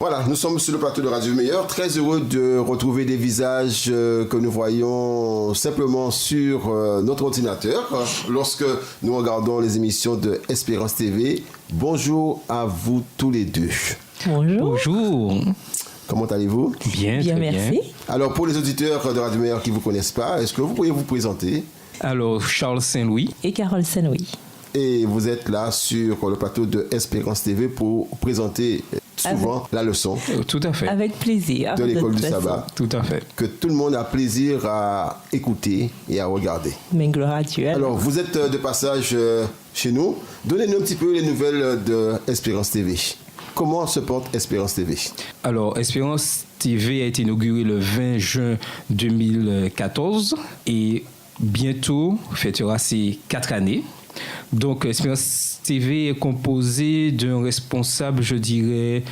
Voilà, nous sommes sur le plateau de Radio Meilleur, très heureux de retrouver des visages que nous voyons simplement sur notre ordinateur lorsque nous regardons les émissions de Espérance TV. Bonjour à vous tous les deux. Bonjour. Bonjour. Comment allez-vous? Bien, bien, très merci. bien. Alors, pour les auditeurs de Radio Meilleur qui ne vous connaissent pas, est-ce que vous pourriez vous présenter? Alors, Charles Saint-Louis. Et Carole Saint-Louis. Et vous êtes là sur le plateau de Espérance TV pour présenter souvent la leçon Tout à fait. Avec plaisir. de l'école du toute façon. sabbat, Tout à fait. que tout le monde a plaisir à écouter et à regarder. Mais gloire à Dieu. Alors, vous êtes de passage chez nous. Donnez-nous un petit peu les nouvelles de Espérance TV. Comment se porte Espérance TV? Alors, Espérance TV a été inaugurée le 20 juin 2014 et bientôt fêtera ses 4 années. Donc, Espérance TV est composée d'un responsable, je dirais,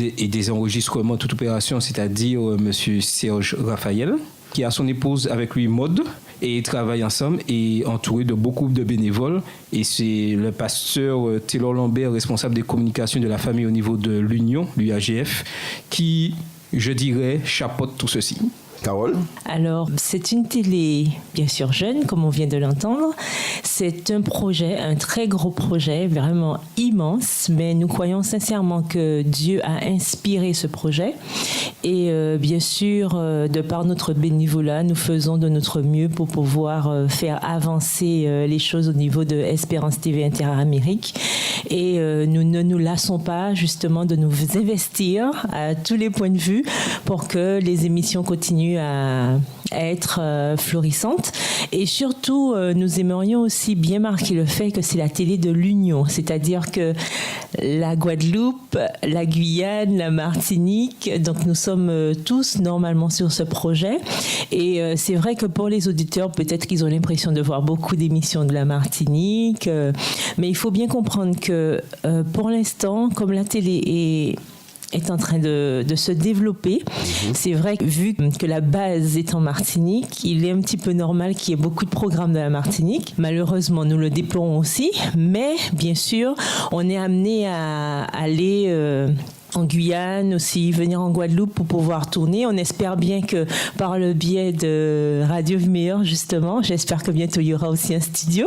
et des enregistrements, toute opération, c'est-à-dire M. Serge Raphaël, qui a son épouse avec lui, Maud, et ils travaillent ensemble et entouré de beaucoup de bénévoles. Et c'est le pasteur Taylor Lambert, responsable des communications de la famille au niveau de l'Union, l'UAGF, qui, je dirais, chapeaute tout ceci. Carole? Alors, c'est une télé, bien sûr, jeune, comme on vient de l'entendre. C'est un projet, un très gros projet, vraiment immense, mais nous croyons sincèrement que Dieu a inspiré ce projet. Et bien sûr, de par notre bénévolat, nous faisons de notre mieux pour pouvoir faire avancer les choses au niveau de Espérance TV Interamérique. Et nous ne nous lassons pas justement de nous investir à tous les points de vue pour que les émissions continuent à être florissantes. Et surtout, nous aimerions aussi bien marquer le fait que c'est la télé de l'Union, c'est-à-dire que la Guadeloupe, la Guyane, la Martinique, donc nous sommes tous normalement sur ce projet. Et c'est vrai que pour les auditeurs, peut-être qu'ils ont l'impression de voir beaucoup d'émissions de la Martinique, mais il faut bien comprendre que pour l'instant, comme la télé est en train de se développer. C'est vrai que vu que la base est en Martinique, il est un petit peu normal qu'il y ait beaucoup de programmes de la Martinique. Malheureusement, nous le déplorons aussi, mais bien sûr, on est amené à aller en Guyane aussi, venir en Guadeloupe pour pouvoir tourner. On espère bien que par le biais de Radio Meilleur, justement, j'espère que bientôt il y aura aussi un studio.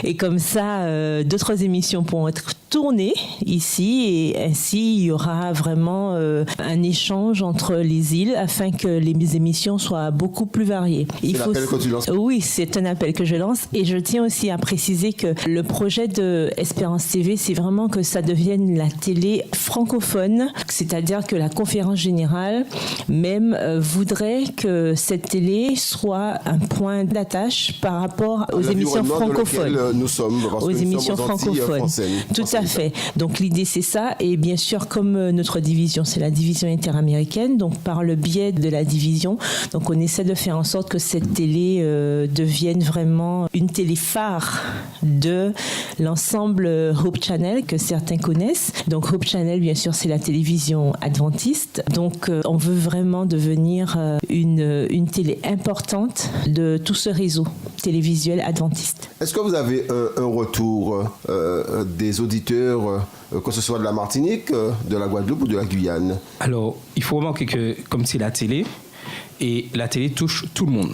Et comme ça, d'autres émissions pourront être tournées ici et ainsi il y aura vraiment un échange entre les îles afin que les émissions soient beaucoup plus variées. C'est l'appel que tu lances? Oui, c'est un appel que je lance et je tiens aussi à préciser que le projet de Espérance TV, c'est vraiment que ça devienne la télé francophone, c'est-à-dire que la conférence générale même voudrait que cette télé soit un point d'attache par rapport aux émissions francophones. Nous sommes, parce aux que nous émissions sommes aux Antilles francophones. françaises. Tout à fait. Donc l'idée c'est ça. Et bien sûr, comme notre division, c'est la division interaméricaine, donc par le biais de la division, donc on essaie de faire en sorte que cette télé devienne vraiment une télé phare de l'ensemble Hope Channel que certains connaissent. Donc Hope Channel, bien sûr, c'est la télévision adventiste. Donc on veut vraiment devenir une télé importante de tout ce réseau télévisuel adventiste. Est-ce que vous avez un retour des auditeurs, que ce soit de la Martinique, de la Guadeloupe ou de la Guyane? Alors, il faut remarquer que comme c'est la télé, et la télé touche tout le monde.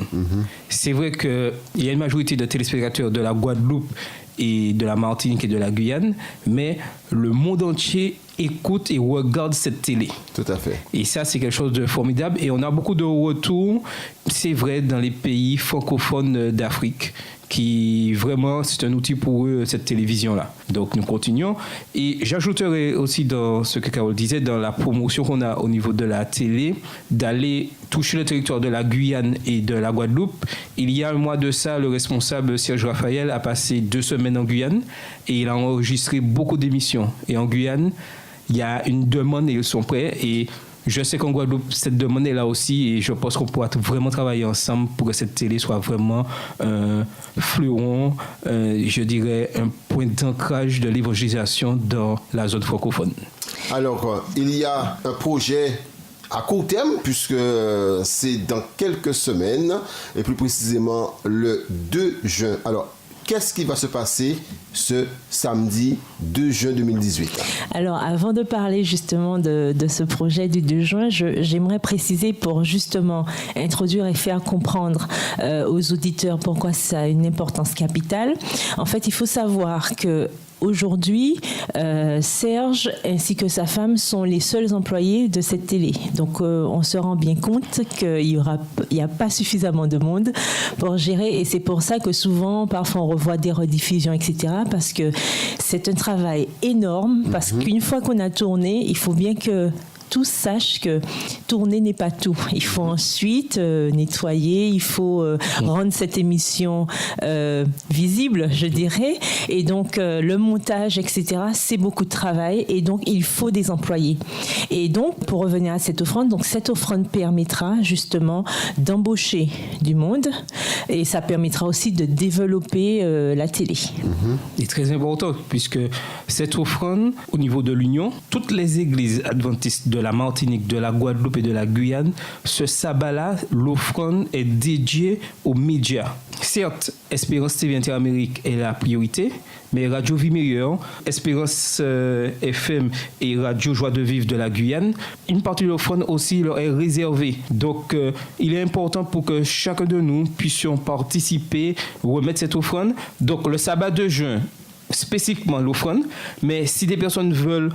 C'est vrai qu'il y a une majorité de téléspectateurs de la Guadeloupe et de la Martinique et de la Guyane, mais le monde entier écoute et regarde cette télé. Tout à fait. Et ça, c'est quelque chose de formidable. Et on a beaucoup de retours, c'est vrai, dans les pays francophones d'Afrique, qui vraiment, c'est un outil pour eux, cette télévision-là. Donc, nous continuons. Et j'ajouterai aussi dans ce que Carole disait, dans la promotion qu'on a au niveau de la télé, d'aller toucher le territoire de la Guyane et de la Guadeloupe. Il y a un mois de ça, le responsable Serge Raphaël a passé 2 semaines en Guyane et il a enregistré beaucoup d'émissions. Et en Guyane, il y a une demande et ils sont prêts. Et je sais qu'en Guadeloupe, cette demande est là aussi et je pense qu'on pourra vraiment travailler ensemble pour que cette télé soit vraiment un fleuron, je dirais un point d'ancrage de l'évangélisation dans la zone francophone. Alors, il y a un projet à court terme, puisque c'est dans quelques semaines, et plus précisément le 2 juin. Alors, qu'est-ce qui va se passer ce samedi 2 juin 2018? Alors, avant de parler justement de ce projet du 2 juin, j'aimerais préciser pour justement introduire et faire comprendre aux auditeurs pourquoi ça a une importance capitale. En fait, il faut savoir que aujourd'hui, Serge ainsi que sa femme sont les seuls employés de cette télé. Donc, on se rend bien compte qu'il n'y a pas suffisamment de monde pour gérer. Et c'est pour ça que souvent, parfois, on revoit des rediffusions, etc. Parce que c'est un travail énorme. Parce qu'une fois qu'on a tourné, il faut bien que tous sachent que tourner n'est pas tout. Il faut ensuite nettoyer, il faut rendre cette émission visible, je dirais. Et donc, le montage, etc., c'est beaucoup de travail. Et donc, il faut des employés. Et donc, pour revenir à cette offrande, donc cette offrande permettra justement d'embaucher du monde. Et ça permettra aussi de développer la télé. C'est très important, puisque cette offrande, au niveau de l'Union, toutes les églises adventistes de la Martinique, de la Guadeloupe et de la Guyane, ce sabbat-là, l'offrande est dédiée aux médias. Certes, Espérance TV Interamérique est la priorité, mais Radio Vie Meilleure, Espérance FM et Radio Joie de Vivre de la Guyane, une partie de l'offrande aussi leur est réservée. Donc, il est important pour que chacun de nous puissions participer, remettre cette offrande. Donc, le sabbat de juin, spécifiquement l'offrande, mais si des personnes veulent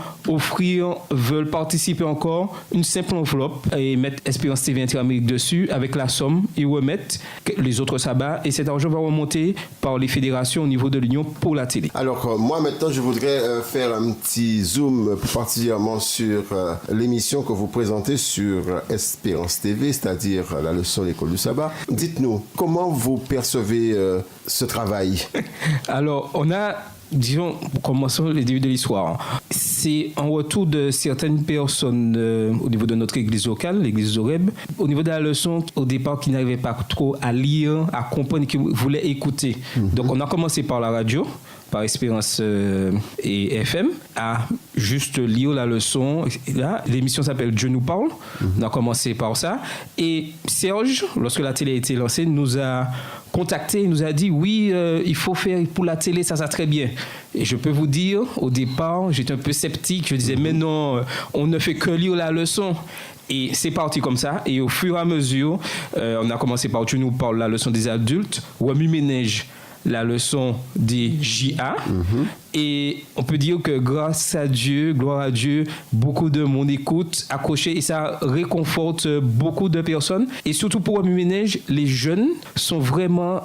participer encore, une simple enveloppe et mettre Espérance TV Interamérique dessus avec la somme, ils remettent les autres sabbats et cet argent va remonter par les fédérations au niveau de l'Union pour la télé. Alors moi maintenant je voudrais faire un petit zoom particulièrement sur l'émission que vous présentez sur Espérance TV, c'est-à-dire la leçon l'école du sabbat. Dites-nous, comment vous percevez ce travail? Alors disons, commençons le début de l'histoire. C'est en retour de certaines personnes au niveau de notre église locale, l'église Zoreb, au niveau de la leçon, au départ, qui n'arrivaient pas trop à lire, à comprendre, qui voulaient écouter. Donc, on a commencé par la radio, par Espérance et FM, à juste lire la leçon. Là, l'émission s'appelle Dieu nous parle. On a commencé par ça. Et Serge, lorsque la télé a été lancée, nous a contacté, nous a dit oui, il faut faire pour la télé, ça très bien. Et je peux vous dire, au départ, j'étais un peu sceptique. Je disais, mais non, on ne fait que lire la leçon. Et c'est parti comme ça. Et au fur et à mesure, on a commencé par Dieu nous parle, la leçon des adultes, Wami Ménège, la leçon des JA. Et on peut dire que grâce à Dieu, gloire à Dieu, beaucoup de monde écoute, accroché, et ça réconforte beaucoup de personnes. Et surtout pour Wami Ménège, les jeunes sont vraiment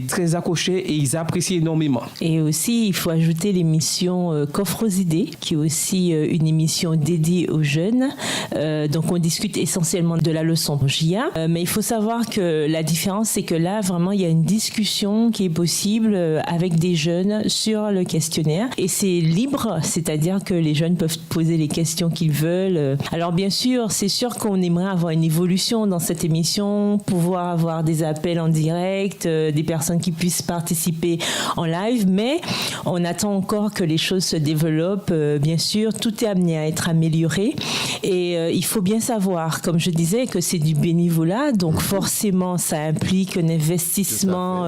très accrochés et ils apprécient énormément. Et aussi, il faut ajouter l'émission Coffre aux idées, qui est aussi une émission dédiée aux jeunes. Donc on discute essentiellement de la leçon JA. Mais il faut savoir que la différence, c'est que là, vraiment, il y a une discussion qui est possible avec des jeunes sur le questionnaire. Et c'est libre, c'est-à-dire que les jeunes peuvent poser les questions qu'ils veulent. Alors bien sûr, c'est sûr qu'on aimerait avoir une évolution dans cette émission, pouvoir avoir des appels en direct, des personnes qui puissent participer en live, mais on attend encore que les choses se développent. Bien sûr, tout est amené à être amélioré et il faut bien savoir, comme je disais, que c'est du bénévolat, donc forcément ça implique un investissement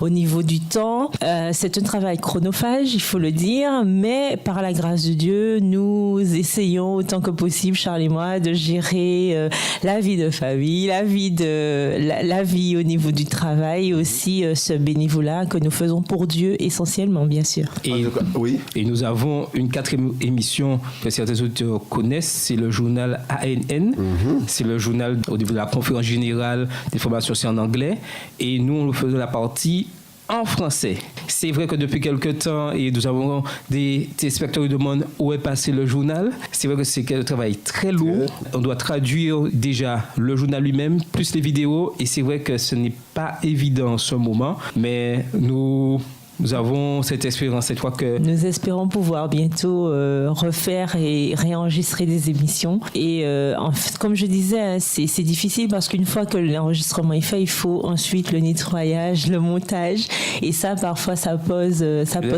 au niveau du temps. C'est un travail chronophage, il faut le dire, mais par la grâce de Dieu, nous essayons autant que possible, Charles et moi, de gérer la vie de famille, la vie au niveau du travail, et aussi ce bénévolat que nous faisons pour Dieu essentiellement, bien sûr. Et nous avons une 4e émission que certains auditeurs connaissent, c'est le journal ANN, c'est le journal au niveau de la conférence générale des formations en anglais, et nous on faisait la partie en français. C'est vrai que depuis quelques temps, et nous avons des téléspectateurs qui demandent où est passé le journal. C'est vrai que c'est un travail très lourd. On doit traduire déjà le journal lui-même, plus les vidéos, et c'est vrai que ce n'est pas évident en ce moment, mais nous Nous avons cette espérance cette fois que... Nous espérons pouvoir bientôt refaire et réenregistrer des émissions. Et comme je disais, c'est difficile parce qu'une fois que l'enregistrement est fait, il faut ensuite le nettoyage, le montage. Et ça, parfois, ça pose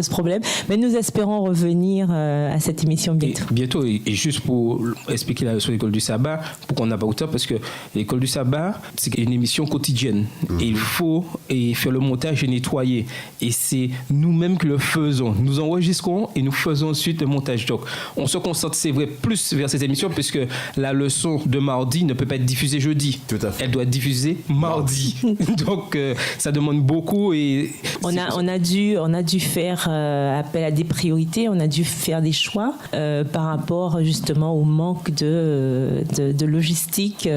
problème. Mais nous espérons revenir à cette émission bientôt. Bientôt, et juste pour expliquer sur l'école du sabbat, pour qu'on n'a pas autant, parce que l'école du sabbat, c'est une émission quotidienne. Et il faut faire le montage et nettoyer. Et c'est nous-mêmes qui le faisons. Nous enregistrons et nous faisons ensuite le montage. Donc, on se concentre, c'est vrai, plus vers ces émissions, puisque la leçon de mardi ne peut pas être diffusée jeudi. Tout à fait. Elle doit être diffusée mardi. Donc, ça demande beaucoup. Et on a dû faire appel à des priorités, on a dû faire des choix par rapport justement au manque de logistique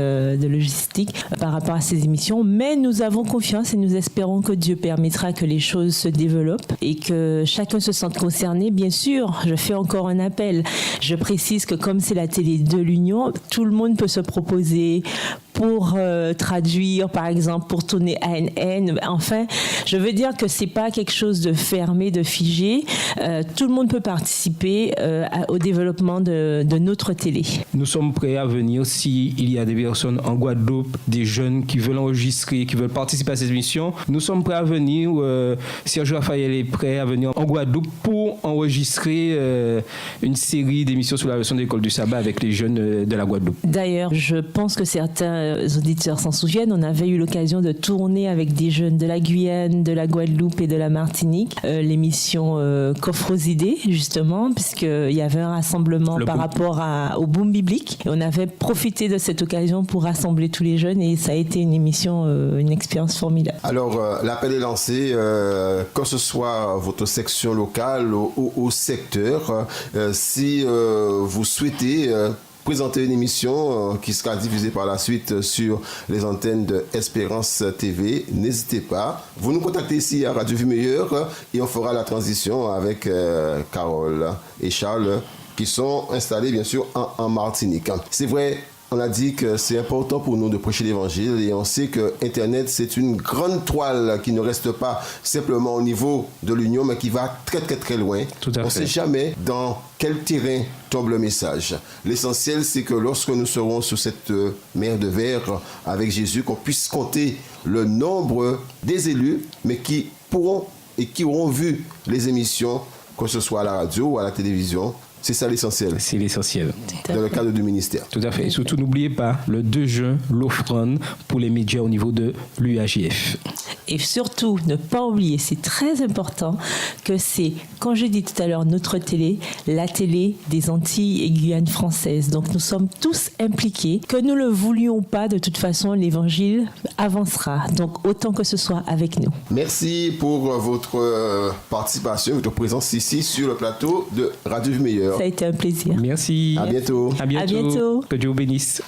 par rapport à ces émissions. Mais nous avons confiance et nous espérons que Dieu permettra que les choses se développent et que chacun se sente concerné. Bien sûr, je fais encore un appel. Je précise que comme c'est la télé de l'Union, tout le monde peut se proposer pour traduire, par exemple, pour tourner ANN. Enfin, je veux dire que c'est pas quelque chose de fermé, de figé. Tout le monde peut participer au développement de notre télé. Nous sommes prêts à venir s'il y a des personnes en Guadeloupe, des jeunes qui veulent enregistrer, qui veulent participer à ces émissions. Nous sommes prêts à venir. Serge Raphaël est prêt à venir en Guadeloupe pour enregistrer une série d'émissions sur la leçon de l'école du sabbat avec les jeunes de la Guadeloupe. D'ailleurs, je pense que certains auditeurs s'en souviennent, on avait eu l'occasion de tourner avec des jeunes de la Guyane, de la Guadeloupe et de la Martinique, l'émission Coffre aux idées, justement, puisqu'il y avait un rassemblement par rapport au boom biblique. Et on avait profité de cette occasion pour rassembler tous les jeunes et ça a été une émission, une expérience formidable. Alors, l'appel est lancé, que ce soit votre section locale ou au secteur, si vous souhaitez présenter une émission qui sera diffusée par la suite sur les antennes de Espérance TV. N'hésitez pas. Vous nous contactez ici à Radio Vie Meilleure et on fera la transition avec Carole et Charles qui sont installés bien sûr en Martinique. C'est vrai, on a dit que c'est important pour nous de prêcher l'évangile et on sait que Internet c'est une grande toile qui ne reste pas simplement au niveau de l'Union mais qui va très très très loin. On ne sait jamais dans quel terrain tombe le message. L'essentiel c'est que lorsque nous serons sur cette mer de verre avec Jésus, qu'on puisse compter le nombre des élus mais qui pourront et qui auront vu les émissions, que ce soit à la radio ou à la télévision. C'est ça l'essentiel. C'est l'essentiel. Dans le cadre du ministère. Tout à fait. Et surtout, n'oubliez pas, le 2 juin, l'offrande pour les médias au niveau de l'UAJF. Et surtout, ne pas oublier, c'est très important, que c'est, quand j'ai dit tout à l'heure, notre télé, la télé des Antilles et Guyane françaises. Donc nous sommes tous impliqués. Que nous ne le voulions pas, de toute façon, l'évangile avancera. Donc autant que ce soit avec nous. Merci pour votre participation, votre présence ici sur le plateau de Radio Vie Meilleure. Ça a été un plaisir. Merci. À bientôt. À bientôt. À bientôt. Que Dieu vous bénisse.